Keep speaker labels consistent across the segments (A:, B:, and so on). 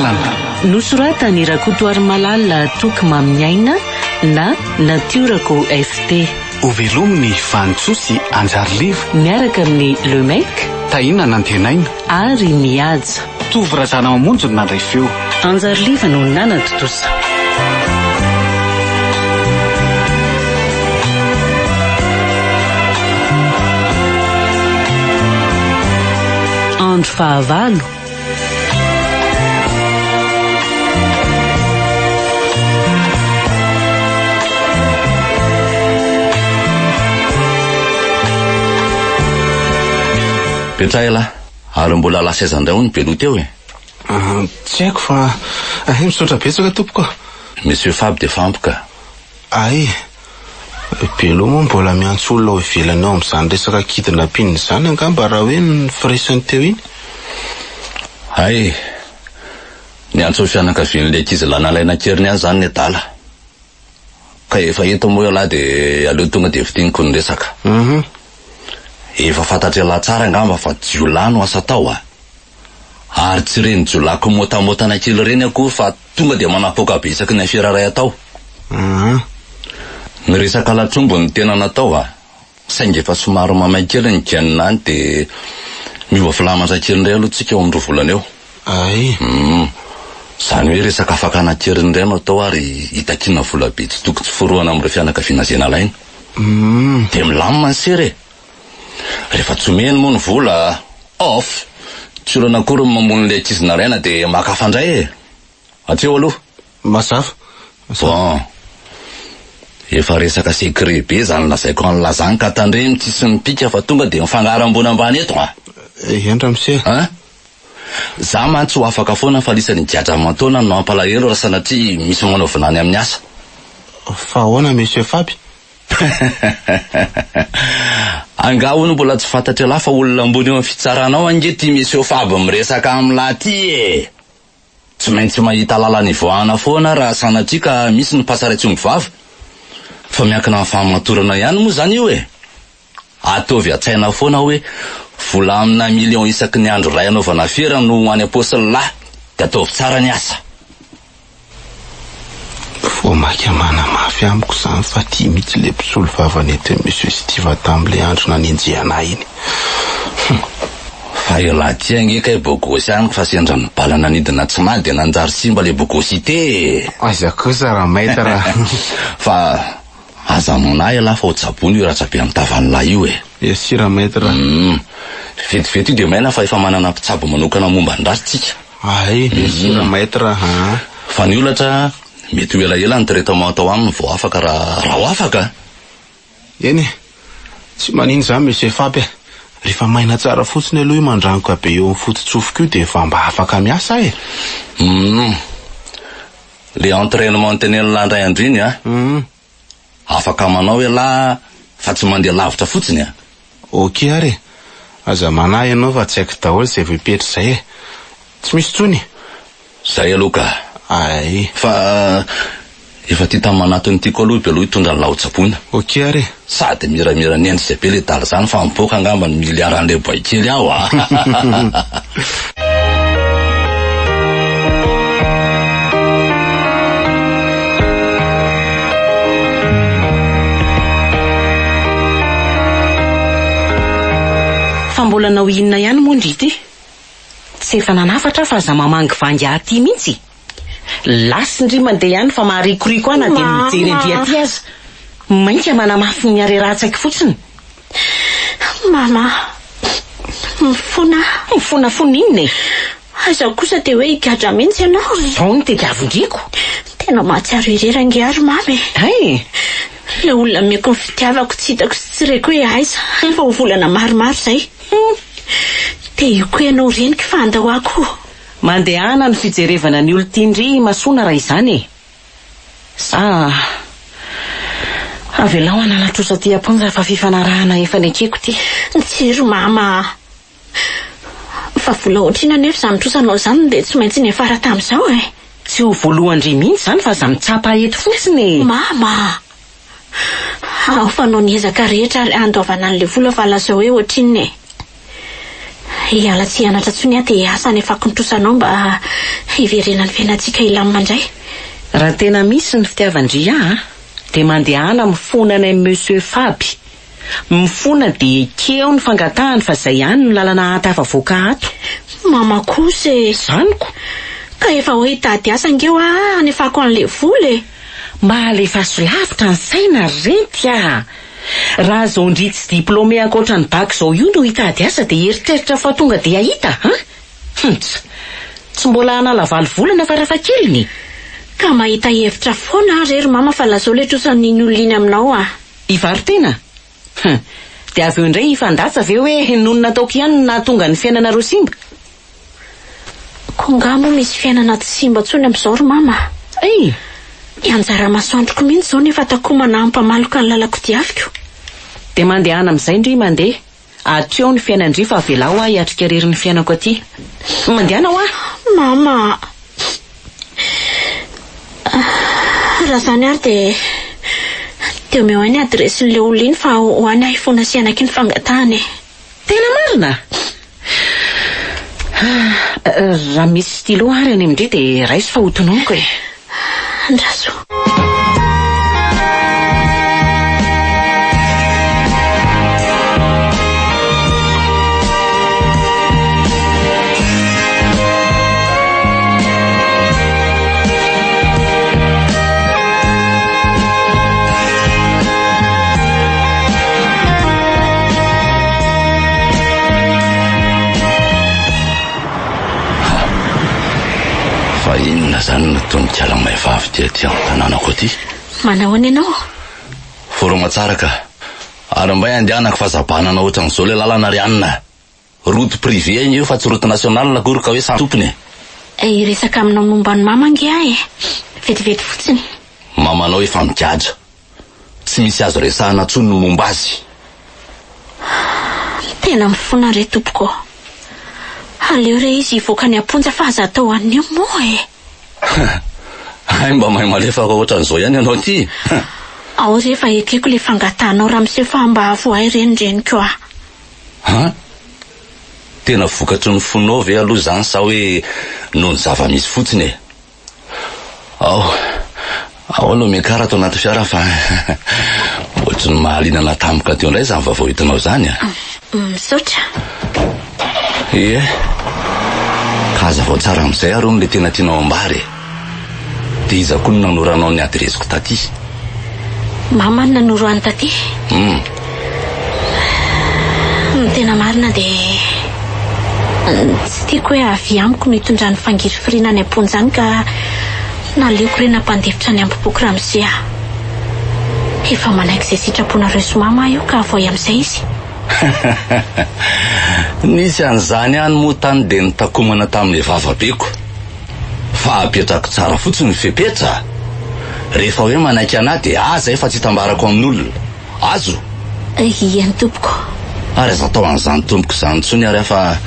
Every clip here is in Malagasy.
A: fiainana.
B: Nosoratany Rakotoary Malala Tokymamnyaina na Natiorako FT.
A: Ho velominy Vanitsosy Anjariliva
B: Miaraka amin'ny Lemec,
A: Taina Nantenaina
B: ary Mihaja.
A: Tovorazana mamonjy nandray feo.
B: Anjariliva no nanatotosa. Andro fahavalo.
C: Petraila, ary mbola lasa izandray ho ny beloha teo e.
D: Tsy haiko fa misaotra betsaka tompoko.
C: Monsieur Fab de Fampoka.
D: Ay, beloha moa mbola miantso olona ho ivelany ao amin'izany resaka kidnapping zany angamba raha hoe ny firesany teo iny.
C: Ay, niantso fianakavian'ilay ankizy lanalaina keriny ihany zany ny adala. Ka efa eto moa lahy de aleo tonga de vitiniko ny resaka. Efa fantatry lahy tsara angamba fa jiolahy no asa tao a. Ary tsy reny jiolahiko motamotana kely reny akoho fa tonga de manapoka be isaky ny afiraray atao. Ny resaka latrombo ny tena natao a. Saingy efa somaro mamay kely ny kianina any de miova filamatra kely ndray aloha tsika eo amin'ny rovolana eo.
D: Ay.
C: Zany hoe resaka fakana kely ndray no atao ary hitakina vola be tsy toko tsy foroana amin'ireo fianakaviana zay nalaina. De milamina ny sery. Rehefa tsomeny moa ny vola off. Tsy olana akory mamono le ankizy naraina de makafandray e. Atreo aloha.
D: Mazava.
C: Bon. Efa resaka secret be zany lazaiko an'lazany ka tandreny tsisy mipika fa tonga de mifangaro ambony ambany eto a.
D: Endra mise.
C: Za mantsy ho afaka foana fa lisany giatra mantona no ampalahelo raha sanatria misy manao vinany amin'ny asa.
D: Fa ahoana Monsieur Faby?
C: Anga hono mbola tsy fantatry lahy fa olona ambony eo amin'ny fitsaranao angety Monsieur Faby miresaka amin'lahy ty e. Tsy maintsy mahita lalany voahana foana raha sanatria ka misy ny pasaraitsy vava. Fa miankina amin'ny fahamatorana ihany moa zany io e. Ataovy atsaina foana hoe vola amina million isaky ny andro ray anaovana fiera no any apôstôly lahy de ataovy tsara ny asa.
D: Fo makamana mafy amiko zany fa tia mitsy le mpisolo vavany eto Monsieur Steve tam'le andro nanenjehana iny.
C: Fa ela ty angeka bogosy any fa sendra ny balana nidina tsy mady de nanjary simba le bogosité.
D: Aza kosa raha maita raha.
C: Fa aza monay laha fa ho tsabony io ratsabe amin'ny tavan'lahy io e.
D: Yes, raha maita raha.
C: Vetivety io de maina fa efa manana mpitsabo manokana momba andrasy tsika.
D: Ay, yes, raha maita raha.
C: Fa ny olatra mety ho elaela ny traitement atao aminy vao afaka raha ho afaka.
D: Eny, tsy manino zany Monsieur Faby. Rehefa maina tsara fotsiny aloha io mandrangoka be eo amin'ny fototsofoko io de efa mba afaka miasa e.
C: Le entraînement tenel landray andriny a. Afaka manao ela fa tsy mandeha lavitra fotsiny a.
D: Ok are. Aza manahy ianao fa tsy haiko daholo zay vepetry zay e. Tsy misy tsony.
C: Zay aloha ka.
D: Ay.
C: Fa efa ty tamy manatony tiako aloha be aloha hitondra ny lahotsapona.
D: Ok are.
C: Sady miramira ny endry zay be le dala zany fa mipoka angamba ny miliaran'le boy kely aho a.
B: Fa mbola nao inona ihany moa ndrity? Tsy efa nanafatra fa za mamangy vangy aty mihitsy. Lasindry mandeha ihany fa maharikoriko ana de mijery andry aty aza. Mainka manamafy ny areratsaiky fotsiny.
E: Mama, mifona
B: inona e?
E: Aza kosa te hoe higadra mihitsy ianao e.
B: Zao ny tediavondriko.
E: Tena mahatsiaro irerangy ary mamy.
B: Ay,
E: le olona miako ny fitiavako tsy hitako sy tsy reko hoe aiza. Fa ho volana maromaro zay. Te io koa ianao reniky fa andahoako.
B: Mandehana ny fijerevana ny olon-tindry masona raha izany e. Sa avelao ananatrosa ty amponja fa fifanarahana efa nekeko ty.
E: Tsiro mama. Fa vola ohatrina nefa za mitrosanao zany de tsy maintsy ny afara tam'izao e.
B: Tsy ho voalohany mihitsy zany fa za mitsapa eto fotsiny.
E: Mama, ao fanao niezaka rehetra andaovana an'le vola fa lasa hoe ohatriny e. Hiala tsy hianatra tsony dia asa ny fakontrosanao mba hiverena ny fiainantsika ilamy mandray.
B: Raha tena misy ny fitiavan-dria dia mandehana mifona anay Monsieur Faby. Mifona dia keo ny fangatahany fa izay ihany no lalana hatafavoaka ato.
E: Mama kosa
B: Zaniko,
E: ka efa hoe tady asa ngeo anefako an'le vola
B: mba alefa solavitra ny saina renty Raha zao ndry tsy diplômé ankoatra ny bac zao io no hitady asa dia eritreritra fa tonga dia ahita tsy mbola hanala valo-volana farafakeliny.
E: Ka mahita hevitra foana rery mama fa lazao letrosan'ny olona aminao
B: Ivarotena? Dia avy eo indray ifandatsa ve hoe nono nataoko ihany na tonga ny fiainana ro simba?
E: Kongamo misy fiainana tsy simba tsony amin'izao ry mama. Anjara masoandroko mihitsy zao nefa takomana ampamaloka ny lalako diaviko.
B: Dia mandehana amin'izay ndry mandeha. Atreo ny fiainandry fa velao hiatrika rery ny fiainako aty. Mandehana
E: Mama. Raha zany ary dia teo meo any adresin'le oliny fa ho any ahifona sy anaky ny fangatahany.
B: Tena marina? Raha misy stylo ary any amindray dia raiso fa hotononiko
E: Andraso.
C: Fa inona zany natonika ala maivavy dia ty amin'ny tanànako aty?
E: Manao any ianao?
C: Foroma tsara ka. Ary mba andehanako fahazabanana ohatran'izao le lalana rianina. Route privé io fa tsy route nationale akory ka hoe samy tompony.
E: Resaka aminao momba ny mama nge vetivety fotsiny.
C: Mamanao efa migadra. Tsy misy azo resahana tsony ny momba azy.
E: Tena mifona re tompoko. Aleo re izy ivoaka ny amponja fa aza atao an'io moa
C: Ay mba mahay malefaka ohatran'izao ihany ianao ty.
E: Ao rehefa ekeko le fangatanao raha misy fa mba avo ay reniko
C: Tena vokatry ny fonao ve aloha zany sa hoe noho ny zava-misy fotsiny Ao aloha miakara ato anaty fiara fa ohatry ny mahalinana tampoka teo indray zany vaovao hitanao zany
E: Misaotra.
C: Ka hazavao tsara amin'izay ary le tena tianao ambary. Dia iza koa no nanoranao ny adresiko taty?
E: Mama no nanoro any taty? Tena marina dia tsy tiako hoe avy amiko no hitondra ny fangirifirina ny amponja any ka naleoko re nampandevitra ny ampopoky ramose efa manaiky izay sitraponareo sy mama io ka voay amin'izay izy.
C: Nisy an'izany any moa tany dia nitakomana tamin'ny vavabeko. Fa apetrako tsara fotsiny fepetra. Rehefa hoe manaiky anahy dia aza efa tsy hitambarako amin'olona. Azo?
E: Iany tompoko.
C: Ary aza atao an'izany tompoko izany tsony ary efa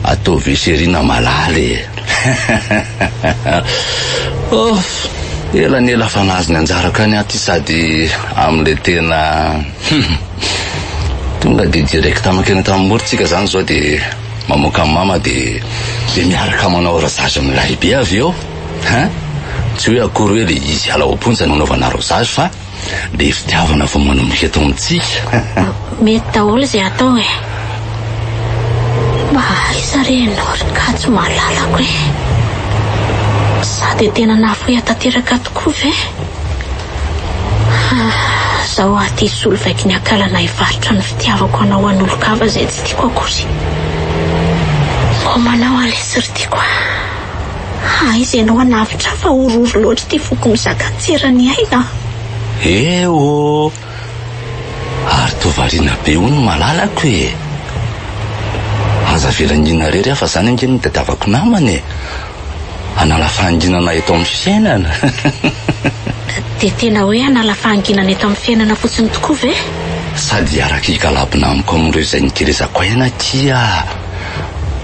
C: atao veserina malaly. Elanela fa nahazo ny anjaraka any aty sady amin'le tena tonga dia direct makena tamin'ny morontsika zany zao dia mamoaka amin'ny mama dia miaraka manao razazy amin'ny lahibe avy eo. Tsy hoe akory hoe le izy ala oponja nanaovana razazy fa le fitiavana vao manomboka eto amintsika.
E: Mety daholo izay atao mba isa renao rikajo mahalalako sady tena nafo hatateraka tokoa ve zaho aty solo vaiky ny akalana hivarotra ny fitiavako anao an'olokava izay tsy tiako akory. Ko manao alesy ry tiako izy ianao anavitra fa ororo loatra ty foko mizaka-tserany aina.
C: Ary tovariana be hono malalako aza velangina rery fa zany ange ny tadiavako namany anala fahanginana eto amin'ny fiainana.
E: Dia tena hoe anala fahanginana eto amin'ny fiainana fotsiny tokoa ve?
C: Sady araka hikalabina amiko amin'ireo izay nikerezako aina tia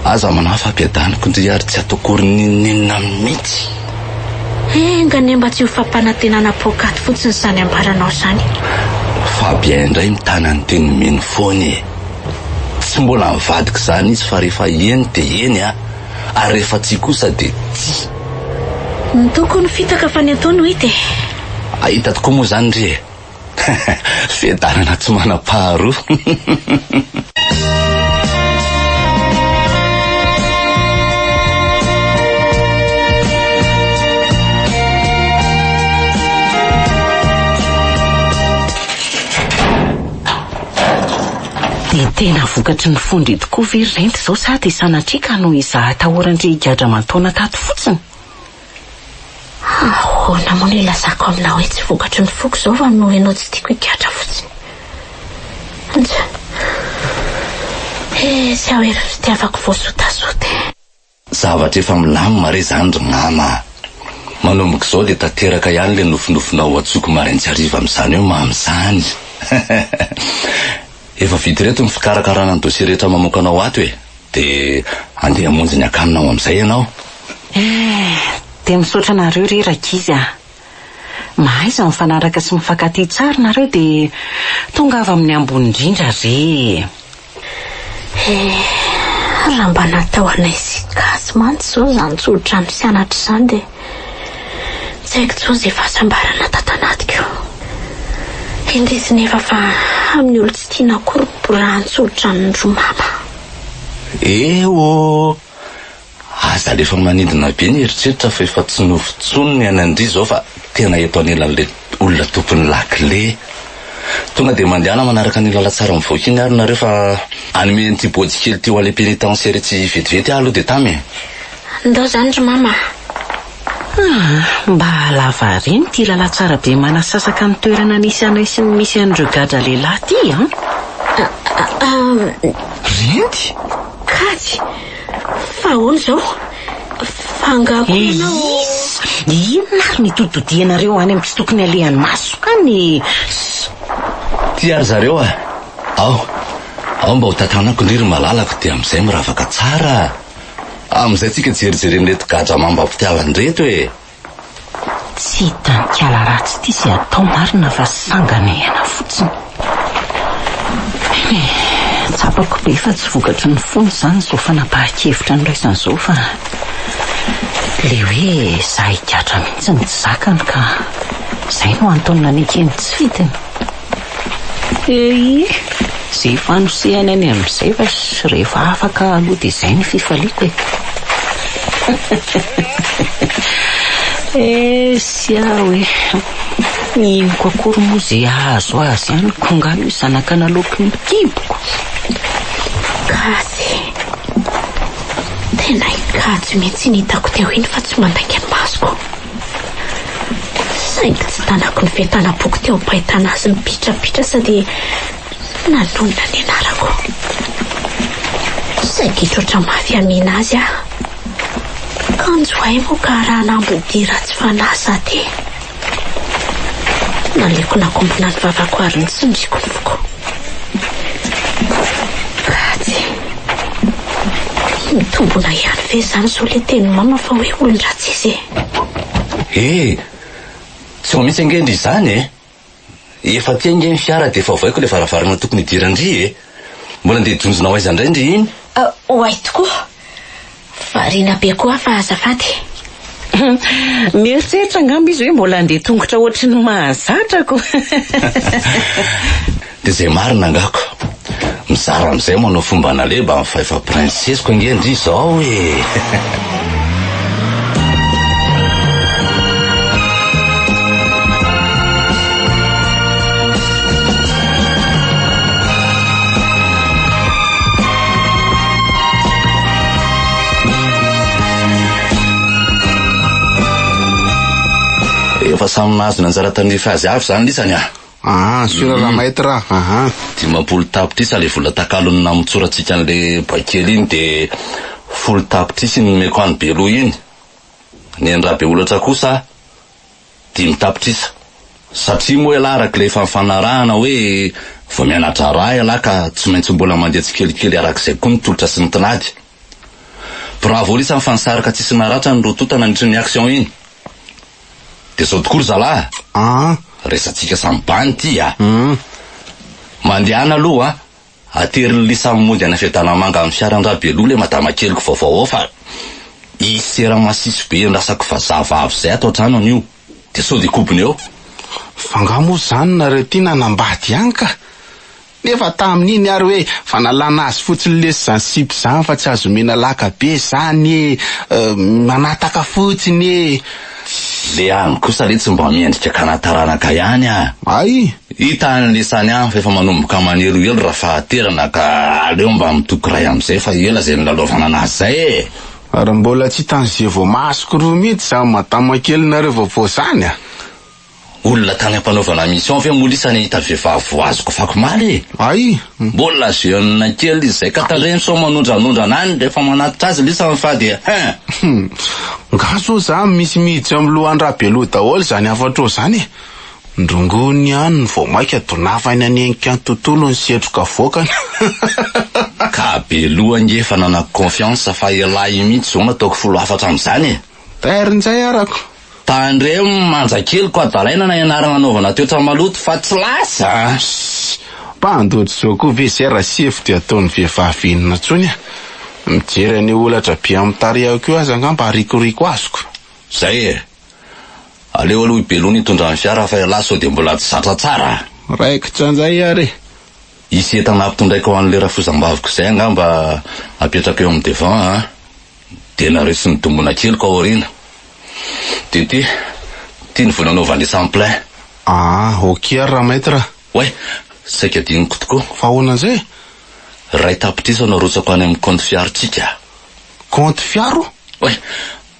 C: aza manao fampiadaniko ndry ary tsy ataokory ninina mihitsy.
E: Ngany mba tsy ho fampanantenana pokaty fotsiny zany ambaranao zany.
C: Fa bien indray mitana ny teny mino foany. Tsy tsy mbola mivadika zany izy fa rehefa eny dia eny ary rehefa tsy kosa dia tsy.
E: Ny tokony fitaka fa ny ataony hoity.
C: Ahita tokoa moa zany re. Fiadarana tsy manam-paharoa.
B: Dia tena vokatry ny fondry tokoa very renty izao sady sanatrika no izaha atahorandry gadra aman-taona tato fotsiny.
E: Ahoana moa no ilazako aminao hoe tsy vokatry ny foko izao fa no ianao tsy tiako higadra fotsiny. Tsy aho ery fitiavako voasotasoty.
C: Zavatra efa milamina re zany ry mama. Manomboka izao dia tanteraka ihany ilay nofinofinao atsoko maraintsy hariva amin'izany eo mam'izany. Efa vity reto ny fikarakarana ny dosie rehetra mamokanao ato e. Dia andeha hamonjy ny akaninao amin'izay ianao.
B: Dia misaotra nareo re rakizy mahaiza mifanaraka sy mifankatia tsara nareo dia tonga avy amin'ny ambony indrindra re.
E: Raha mba natao anay sy gasy mantsy izao zany tsotra ny sianatra izany dia tsy haiko tsao izay fahasambarana tatanatiko. Indrisy nefa fa amin'ny olo tsy tiana korporan-tsotra ny romama.
C: Aza lefa manidina be ny eritreritra fa efa tsy nofontsony ny anandry zao fa tena eto anelan'le olona tompony lakile. Tonga dia mandehana manaraka ny lalatsara mivoaka iny ary nareo fa anome ny tibody kely teo ale pénitentiaire tsy vetivety aloha dia tamy.
E: Ndao zany ry mama.
B: Mba lava reny ty lalatsara be manasasaka ny toerana nisy anay sy ny misy an'ireo gadra lehilahy ty
C: Renty?
E: Kajy, fa ahoana izao? Fangako ianao.
B: Inona ary nitododianareo any amin'ny tsy tokony alehan'ny maso any.
C: Ty ary zareo ao mba ho tatanako indry ry malalako dia amin'izay miravaka tsara. Amin'izay tsika jerijeren'reto gadra mambam-pitiavany reto e.
B: Tsy tantiala ratsy ty sy atao marina fa sangana iana fotsiny. Tsapako be fa tsy vokatry ny fony izany zao fanapahan-kevitra niraizan'izao fa le hoe za higadra mihitsy ny tsy zakany ka izay no antonina ny ekeny tsy fitiny. Izay fanosehany any amin'izay fa rehefa afaka aloha dia izay ny fifaliako sy aho hoe inoko akory moa izay ahazo azy ihany kongalo io zanaka naloky ny kiboko.
E: Kasy, tena hikajy mihitsy ny hitako teo iny fa tsy mandainga ny masoko. Saingy tsy tanako ny fiatanam-poko teo mpahitana azy mipitrapitra sady nanonina ny anarako. Saingy hitrotra mafy amina azy kanjo ay moa ka raha nambodira tsy fanasa ty. Naleko nakombona ny vavako ary ny tsindriko ny foko. Kajy, mitombona ihany ve zany zao le teny mama fa hoe olon-dratsy izy
C: tsy mamisy angendry izany efa tia nge ny fiara dia efa vaiko le varavarana tokony hidirandry mbola ndeha donjonao aiza indray ndry iny.
E: Hoay tokoa variana be koa fa azafady.
B: Mieritreritra angamba izy hoe mbola andeha tongotra ohatry ny mahazatrako.
C: Dia izay marina angako mizara amin'izay manao fomba naleba amin'ny fahefa prinsesiko angendry izao efa samy nahazo ny anjara tanifa azy avy zany lisany
D: Sura raha maity raha.
C: 10 tapitrisa le vola takalony namotsoratsika an'le bakely iny de 10 tapitrisa iny nomeko any beloha iny. Ny andraha be olatra kosa 5 tapitrisa. Satria moa ela araka le fanarahana hoe vao mianatra raha ela ka tsy maintsy mbola mandeha tsikelikely arak'izay koa ny tolotra sy ny tinady. Bravo lisa mifanisaraka tsisy naratra ny rototana nitry ny action iny. De zao tokory zalahy. Resatsika samy bany ty mandeana aloha atery lisa mondy ana fiatana manga amin'ny fiaran-dra beloha le madama keliko vaovao ao fa isera masisy be ndrasako vazavavy zay atao trano an'io de sao de kopony eo
D: fangamo zany nareo ty nanambady ihany ka nefa tamin'iny ary hoe fa nalana azy fotsiny lesy zany sipy zany fa tsy azo mena laka be zany manataka fotsiny
C: le any kosa le tsy mba miendrika kanataranaka ihany
D: ay
C: hitan'le sany any fa efa manomboka maneroelo raha fahaterana ka aleo mba mitoko ray am'izay fa ela zay nilalaovana anazy zay
D: ary mbola tsy hitan'izay vao masoko roa mihitsy zany madama kely nareo vaovao zany
C: olona tany ampanaovana mission fe molisany hita vehivavy voazoko fakomaly
D: ay
C: mbola jeune kely izy zay ka tareny so manondranondrana any rehefa manatitra azy lisa mifady
D: ngaso zany misy miditsy amin'ny lohan-dra beloha daholo zany afatro zany ndrongony any ny vao maika donafany anenika ny tontolo ny setroka voakany
C: ka beloha ngefa nanako confiance fa elahy mihitsy zao nataoko folo afatra am'izany
D: tairin'izay arako
C: tandre manja kely ko adalaina na ianarana anaovana toetra maloto fa tsy lasa
D: mpandotry zao koa ve zay raha sefo de ataon'ny vehivavy inona tsony mijery any olatra be amin'ny tareako io azy angamba arikoriko azoko
C: zay aleo aloha belohany hitondrany fiara fa elahy sao de mbola tsy zatra tsara
D: raikitra an'izay ary
C: isy entana ampitondraiko ho an'le rafozam-baviko zay angamba apetraka eo amin'ny devant de nareo sy nidombona kely ko aoriana de ty ny vonanaovany samplein
D: ok ary raha maître
C: oe saika diniko tokoa
D: fa ahoanan'izay
C: ray tapitrisa no arotsako any amin'ny compte fiarotsika
D: compte fiaro
C: oe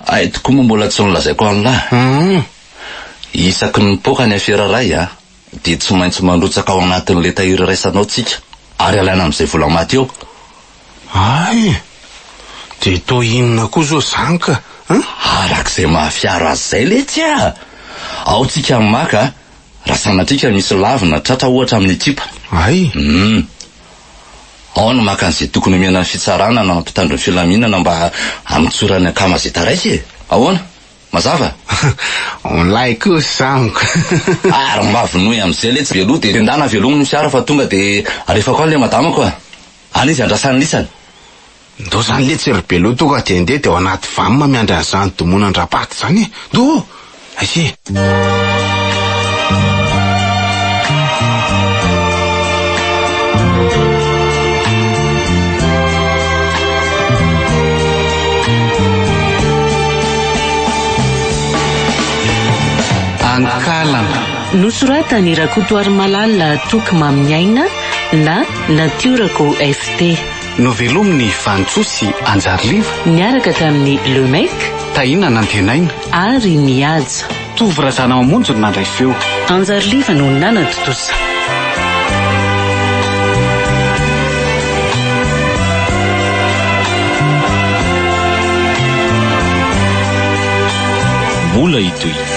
C: ay tokoa moa mbola tsy nolazaiko an'lahy isaky ny poka ny afiera ray de tsy maintsy mandrotsaka ao anatin'le tahiry raisanao tsika ary alaina am'izay vola maty eo
D: ay de to inona koa zao zany ka
C: arak'izay mahafiaro azy zay le tsya ao tsika amin'ny maka raha sanatrika misy lavina tratra ohatra amin'ny ekipa
D: ay
C: ao no maka an'izay tokony omena ny fitsarana na mampitandro ny filaminana mba amitsorany akama zay taraiky ahoana mazava
D: onlay kosa zaniko
C: ary mavinoy am'izay le tsy veloha de tendana velominy ny fiara fa tonga de alefako any le madamako any izy andrasany lisany
D: ndo zany le tsery beloha tonga de ndeha de ao anaty vamima miandra an'izany domonandrapaty zany ndo aisy
A: ankalana
B: nosoratany Rakotoary Malala toky maminiaina na natiorako FT
A: novelominy Vantsosy Anjariliva
B: niaraka tamin'ny Lemec
A: tahina nantenaina
B: ary mihaja
A: tovy razana mamonjy nandray feo
B: Anjariliva no nanatotosa
F: Moula itoy